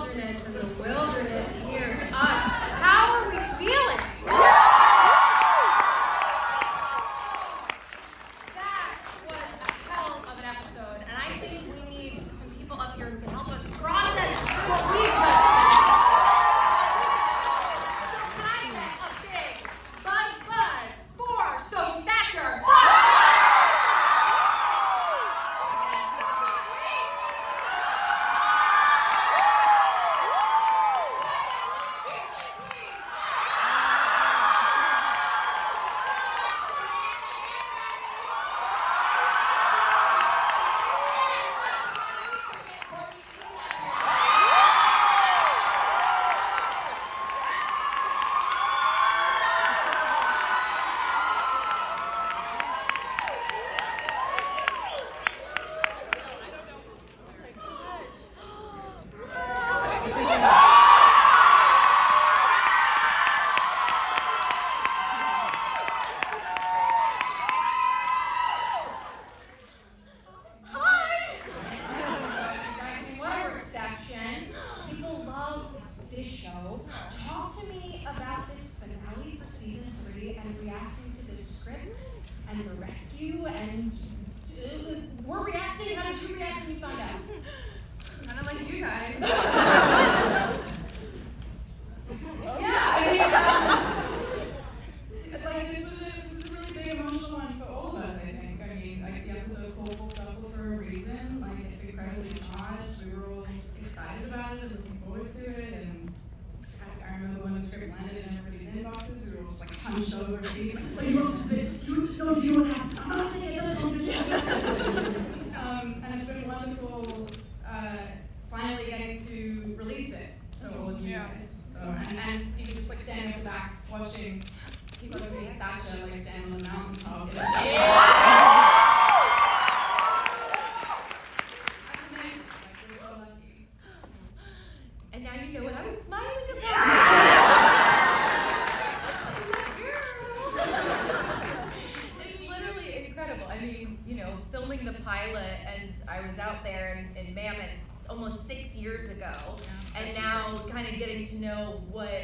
wilderness, and the wilderness hears us. How are we feeling? That was a hell of an episode, and I think we need some people up here who can help us process what we just said. So can I get a big buzz for Sophie Thatcher? And the rescue, and we're reacting. How did you react when you found out? Kind of like you guys. Yeah, like this was a really big emotional one for all of us. I think. I mean, like the episode's called Full Circle for a reason. Like it's incredibly charged. We were all excited about it and looking forward to it. And I remember when the script landed in everybody's inboxes, we were all just like hunched over and being like, "What do you want to do? Do you want to have to?" And it's been wonderful finally getting to release it to all of you guys. So and you can just like stand at the back watching Sophie Thatcher like stand on the mountaintop. That's amazing. Like we're so lucky. And now you know what I was smiling about. It's literally incredible. I mean, you know, filming the pilot, and I was out there in Mammoth almost 6 years ago, and now kind of getting to know what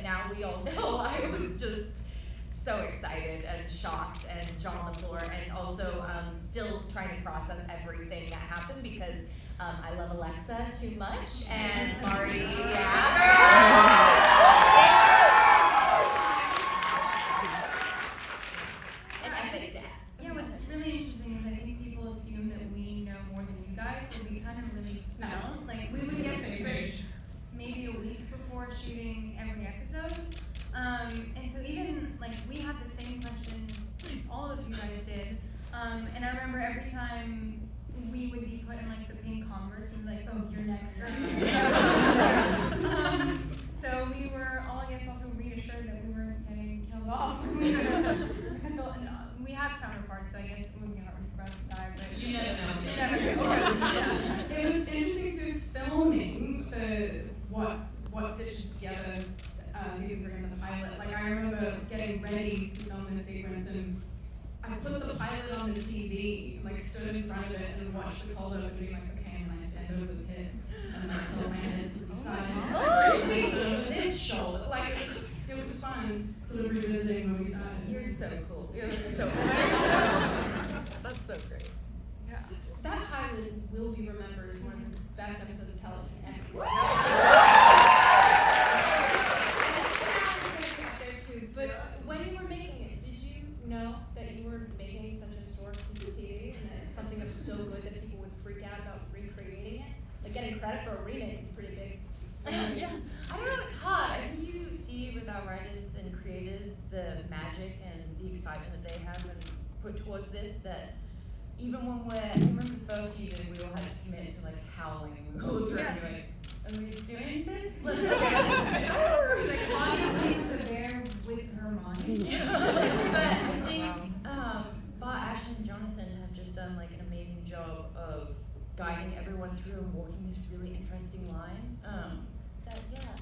now we all know. I was just so excited and shocked and jaw on the floor, and also still trying to process everything that happened because I love Alexa too much, and Mari, and epic death. Yeah, what's really interesting is I think people assume that we know more than you guys, but we kind of really don't. Like, we would get the scripts maybe a week before shooting every episode. And so even, like, we had the same questions all of you guys did. And I remember every time we would be put in, like, the pink Converse, we'd be like, oh, you're next. So we were all, I guess, also reassured that we weren't getting killed off. We have counterparts, so I guess it wouldn't be hard for us to die, but you never know. It was interesting to filming what stitches together season 3 in the pilot. Like I remember getting ready to film this sequence, and I put the pilot on the TV, like stood in front of it and watched the cold open and being like, okay, and I stand over the pit and then I tilt my head to the side and I turn over this shoulder. Like it was fun sort of revisiting when we started. You're so cool. You're so cool. That's so great. yeah. That pilot will be remembered as one of the best episodes of television ever. But when you were making it, did you know that you were making such a historic piece of TV and that it's something that was so good that people would freak out about recreating it? Like getting credit for a remake is pretty big. Yeah, I don't know, it's hard. I think you see with our writers and creators the magic and the excitement that they have and put towards this, that even when I remember the first season, we all had to commit to like howling and we were all trying to be like, are we doing this? Like, audience needs to bear with her mind. but I think Ash and Jonathan have just done like an amazing job of guiding everyone through and walking this really interesting line. I don't know.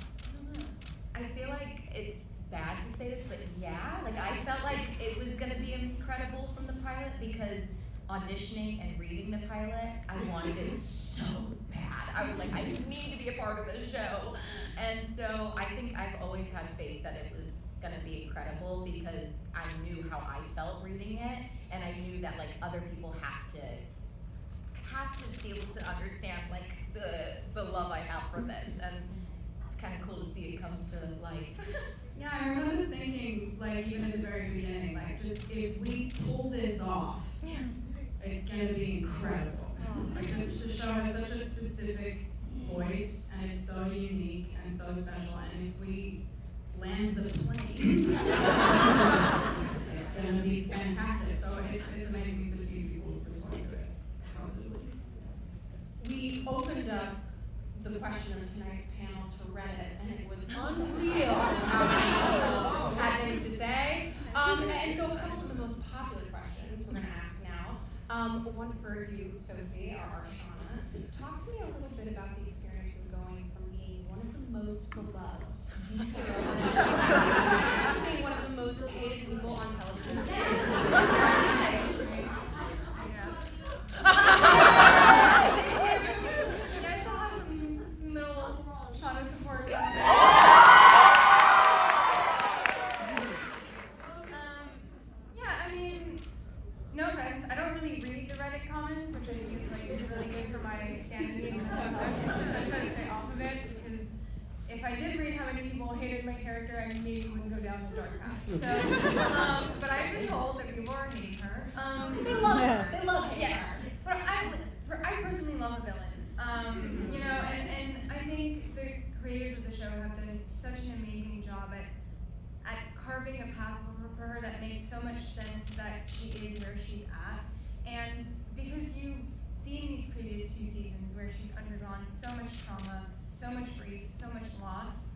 I feel like it's bad to say this, but yeah, like I felt like it was gonna be incredible from the pilot because auditioning and reading the pilot, I wanted it so bad. I was like, I need to be a part of this show. And so I think I've always had faith that it was gonna be incredible because I knew how I felt reading it, and I knew that like other people have to be able to understand like the love I have for this, and it's kind of cool to see it come to life. Yeah, I remember thinking, like, even at the very beginning, like, just if we pull this off, it's gonna be incredible. Like, this show has such a specific voice, and it's so unique and so special, and if we land the plane, it's gonna be fantastic. So it's amazing to see people respond to it positively. We opened up the question of tonight's panel to Reddit, and it was unreal how many people had things to say. And so a couple of the most popular questions we're going to ask now. One for you, Sophie, or Arshana. Talk to me a little bit about the experience of going from being one of the most beloved to being one of the most hated people on television. But I've been told that people are hating her. They love her. They love her. Yes. But I personally love a villain. You know, and I think the creators of the show have done such an amazing job at carving a path for her that makes so much sense that she is where she's at. And because you've seen these previous 2 seasons where she's undergone so much trauma, so much grief, so much loss,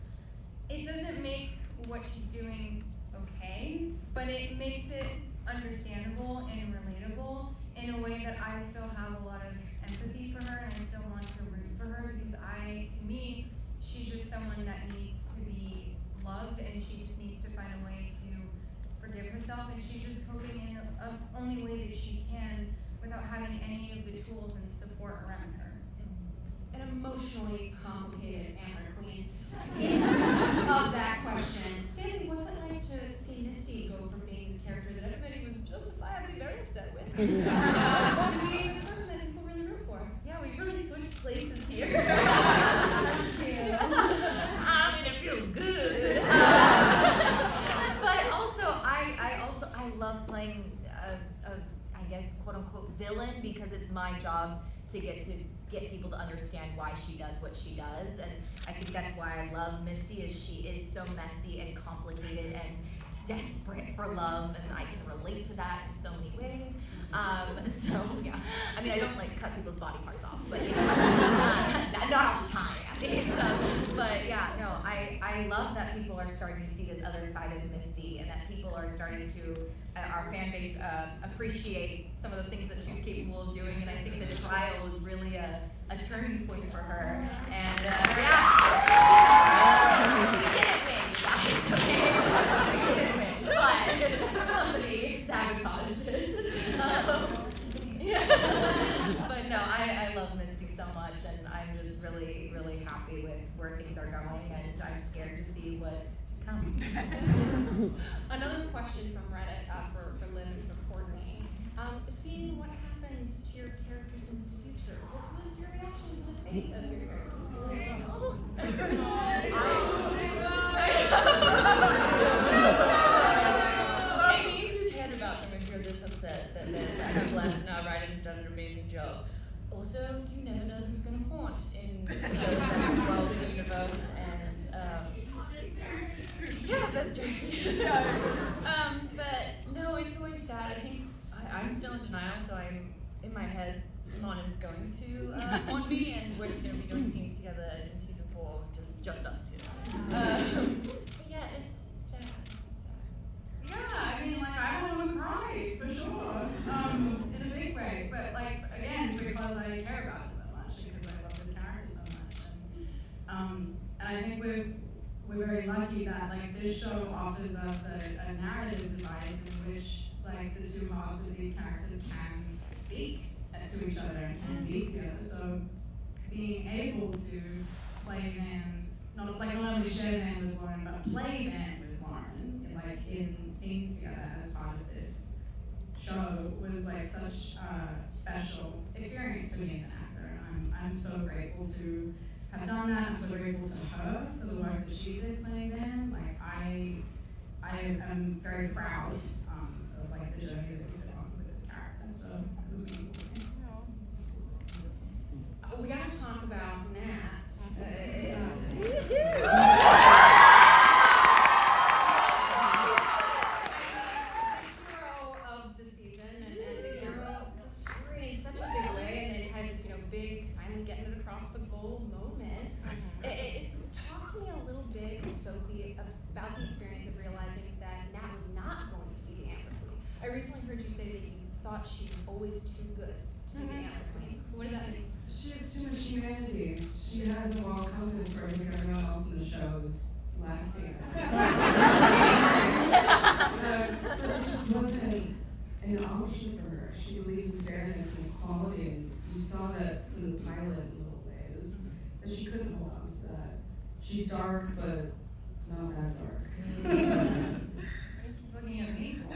it doesn't make what she's doing okay, but it makes it understandable and relatable in a way that I still have a lot of empathy for her, and I still want to root for her because to me, she's just someone that needs to be loved, and she just needs to find a way to forgive herself, and she's just coping in the only way that she can without having any of the tools and support around her. An emotionally complicated Amber Queen. Of that question. Sammy, what's it like to see Misty go from being this character that everybody was justifiably very upset with to being this person that people really root for? Yeah, we really switched places here. I mean, it feels good. But also, I love playing I guess, quote unquote villain, because it's my job to get people to understand why she does what she does, and I think that's why I love Misty, is she is so messy and complicated and desperate for love, and I can relate to that in so many ways. So yeah, I mean, I don't like cut people's body parts off, but you know, not all the time. I mean, but yeah, no, I love that people are starting to see this other side of Misty, and that people are starting to, our fan base, appreciate some of the things that she's capable of doing, and I think the trial was really a turning point for her, and yeah, we didn't win, guys, okay? But somebody sabotaged it. But no, I love Misty so much, and I'm just really, really happy with where things are going, and I'm scared to see what's to come. Another question from Reddit for Liv and for Courtney. Seeing what happens to your characters in the future, what was your reaction to the fate of your characters? It means you cared about them if you're this upset that I have left and our writers has done an amazing job. Also, you never know who's going to haunt in the world of the universe, and yeah, that's true. But no, it's always sad. I think I'm still in denial, so I'm in my head. Simon is going to haunt me, and we're just going to be doing scenes together in season 4, just us two. Yeah, it's sad. Yeah, I mean, like, I want to cry, for sure, in a big way, but, like, again, because I care about it so much, because I love this character so much, and I think we're very lucky that, like, this show offers us a narrative device in which, like, the two halves of these characters can speak to each other and can be together, so being able to play band, not only share band with Lauren, but play band with Lauren, like in scenes together as part of this show was like such a special experience to me as an actor, and I'm so grateful to have done that. I'm so grateful to her for the work that she did playing band. Like I am very proud of like the journey that we've been on with this character. So it was meaningful to me. We gotta talk about Nat. Of the season and the hero of the story in such a big way, and it had this, big finally getting it across the goal moment. Talk to me a little bit, Sophie, about the experience of realizing that Nat was not going to be the Amber Queen. I recently heard you say that you thought she was always too good to be the Amber Queen. What does that mean? She has too much humanity. She has a moral compass where everyone else in the show is lacking. It just wasn't an option for her. She believes in fairness and equality, and you saw that from the pilot in little ways, that she couldn't hold on to that. She's dark, but not that dark. What do you keep looking at me for?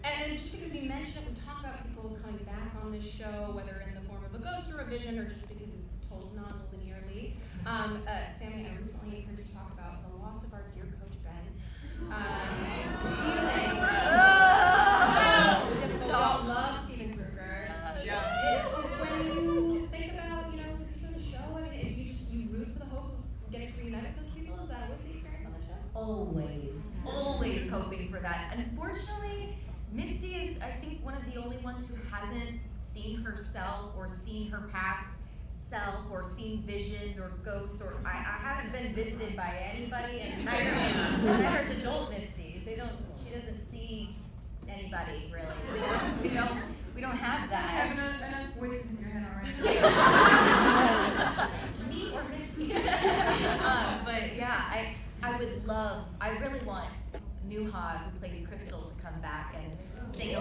And just because you mentioned it, we talk about people coming back on this show, whether in the form of a ghost or a vision, or just because it's told non-linearly. Sammy, I recently heard you talk about the loss of our dear coach Ben. Feeling difficult. We all love Steven Kruger. When you think about, the future of the show, I mean, if you root for the hope of getting to reunite with those people, is that always the experience on the show? Always hoping for that. Unfortunately, Misty is, I think, one of the only ones who hasn't seen herself or seen her past self or seen visions or ghosts, or I haven't been visited by anybody, and neither is adult Misty. She doesn't see anybody really. We don't have I have that. enough voices in your head already. Me or Misty. But yeah, I really want Nuha, who plays Crystal, to come back and sing a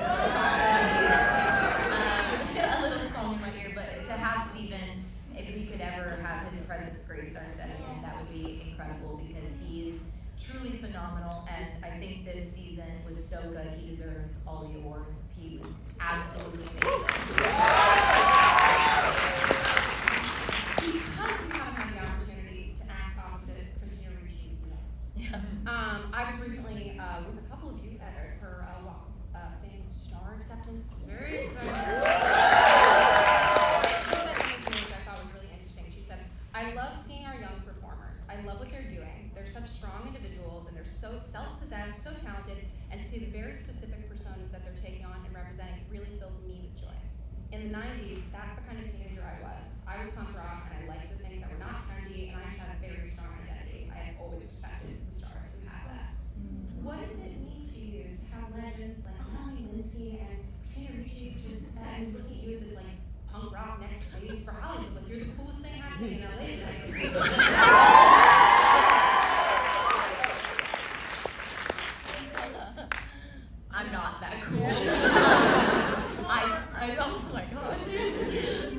little song in my ear, but to have Steven, if he could ever have his presence grace our set again, that would be incredible, because he is truly phenomenal, and I think this season was so good. He deserves all the awards. He was absolutely amazing. Because you haven't had the opportunity to act opposite Christina Ricci yet. Yeah. I was recently with a couple of you at her Walk of Fame star acceptance. It was very exciting. And she said something to me which I thought was really interesting. She said, I love seeing our young performers. I love what they're doing. They're such strong individuals, and they're so self-possessed, so talented, and to see the very specific personas that they're taking on and representing really fills me with joy. In the 90s, that's the kind of teenager I was. I was punk rock, and I liked the things that were not trendy, and I had a very strong identity. I have always respected the stars who have that. What does it mean to you to have legends like Courtney Eaton and Christina Ricci, just and looking at you as this like punk rock next phase for Hollywood? Like you're the coolest thing happening in LA today. I'm not that cool. Oh my god.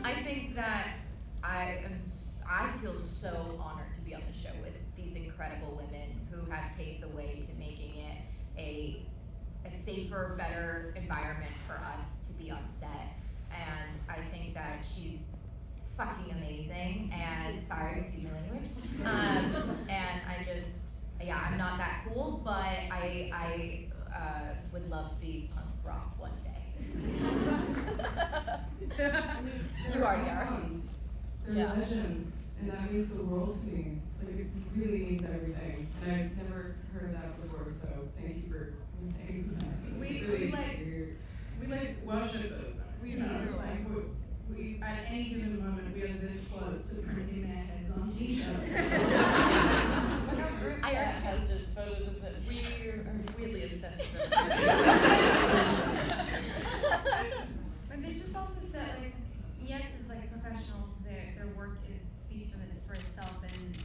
I think that I feel so honored to be on the show with these incredible women who have paved the way to making it a safer, better environment for us to be on set. And I think that she's fucking amazing, and sorry, excuse my language. And I'm not that cool, but I would love to be punk rock one day. You are, They're legends, and that means the world to me. Like, it really means everything. And I've never heard that before, so thank you for saying that. It's really weird. We worship those. We at any given moment, we are this close to printing their heads on t-shirts. Our group chat has just photos of them. We are really obsessed with them. But they just also said, like, yes, it's like professionals, their work speaks for itself, and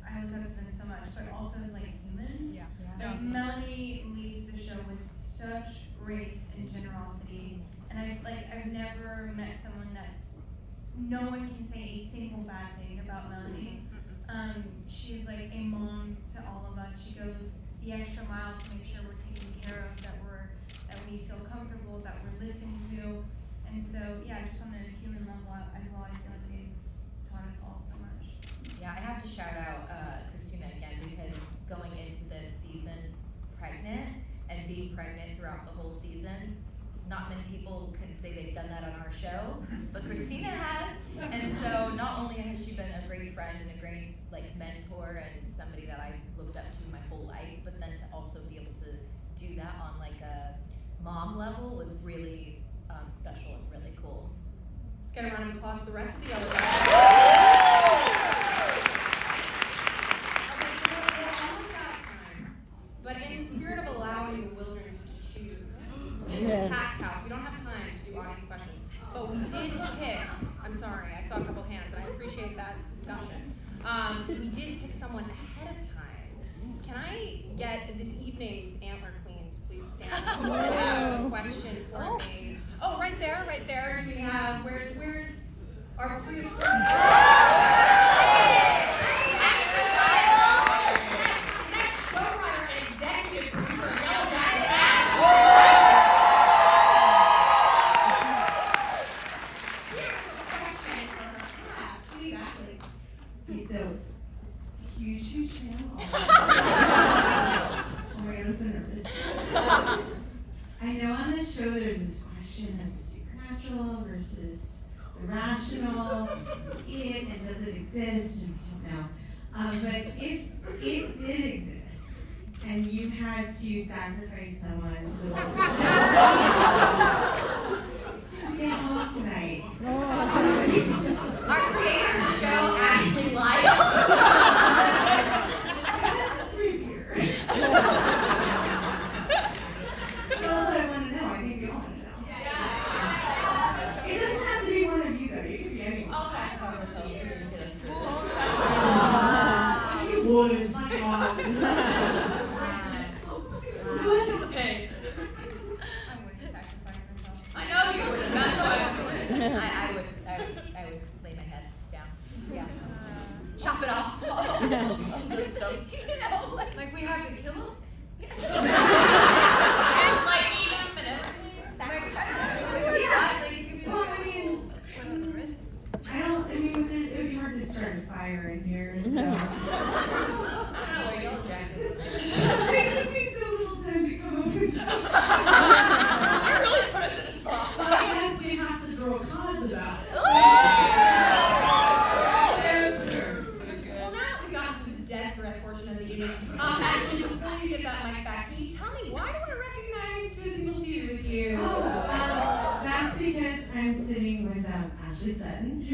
I look up to them so much, but also as like humans. Yeah. Like Melanie leads the show with such grace and generosity. And I've never met someone that no one can say a single bad thing about Melanie. She's like a mom to all of us. She goes the extra mile to make sure we're taken care of, that we feel comfortable, that we're listened to. And so, yeah, just on the human level as well, I feel like they taught us all so much. Yeah, I have to shout out Christina again, because going into this season pregnant and being pregnant throughout the whole season, not many people can say they've done that on our show, but Christina has. And so not only has she been a great friend and a great mentor and somebody that I looked up to my whole life, but then to also be able to do that on a mom level was really special and really cool. Let's get a round of applause for the rest of the other guys. Okay, so we're almost out of time. But in the spirit of allowing the wilderness to choose, in this packed house, we don't have time to do audience questions. But we did pick, I'm sorry, I saw a couple hands, and I appreciate that gumption. We did pick someone ahead of time. Can I get this evening's antler queen to please stand up and ask a question for me? Oh, right there, right there. Do we have, where's our pre next showrunner and executive producer, YELLOWJACKETS. Here's a question from the class. Please, Ashley. Okay, so huge channel. Oh my god, I'm so nervous. I know on this show there's this question of the supernatural versus the rational, and does it exist, and we don't know. But if it did exist, and you had to sacrifice someone to the world to get home tonight, Our creator show actually live. that's a free beer. What else I want to know? I think we all want to know. It doesn't have to be one of you, though. You could be anyone. I'll sacrifice myself. You would, my God. Go ahead. The pain. I wouldn't sacrifice myself. I know you would. That's why I would. I would lay my head down. Yeah. Chop it off. Like we have to kill him? And eat them and everything. Well, I mean, it would be hard to start a fire in here, so. I don't know where YELLOWJACKETS. It took me so little time to come up with You really put us in a spot. I guess we have to draw cards about it. Yes, sir. Well, now that we've gotten through the dead threat portion of the evening, actually, before you get that mic back, can you tell me, why do I recognize two of the people seated with you? That's because I'm sitting with Ashley Sutton.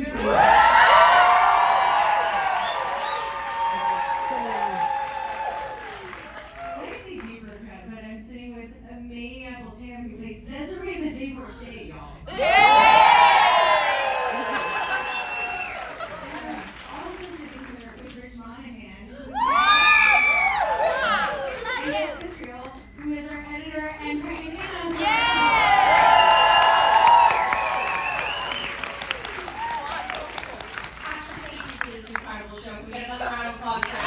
Slightly deeper cut, but I'm sitting with a maniacal Tam who plays Desiree in the Dayport State, y'all. Also sitting here with Rich Monahan, and Israel, who is our editor and creative Hannah. Thank you for this incredible show. Can we get another round of applause for that?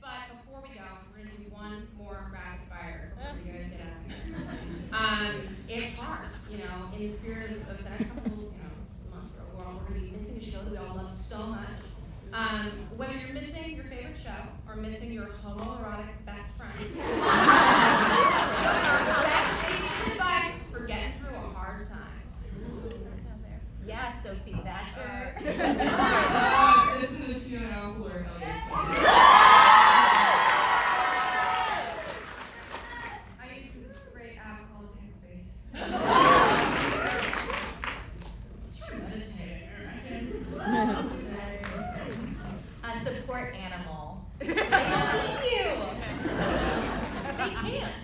But before we go, we're going to do one more rapid fire before you guys get out of here. It's hard, in the spirit of the next couple, months or we're going to be missing a show that we all love so much. Whether you're missing your favorite show or missing your homoerotic best friend, what's our best piece of advice for getting through a hard time? Yeah, Sophie Thatcher. This is a few alcohol Elliot's. I use this great app called Headspace. Support animal. They don't need you. They can't.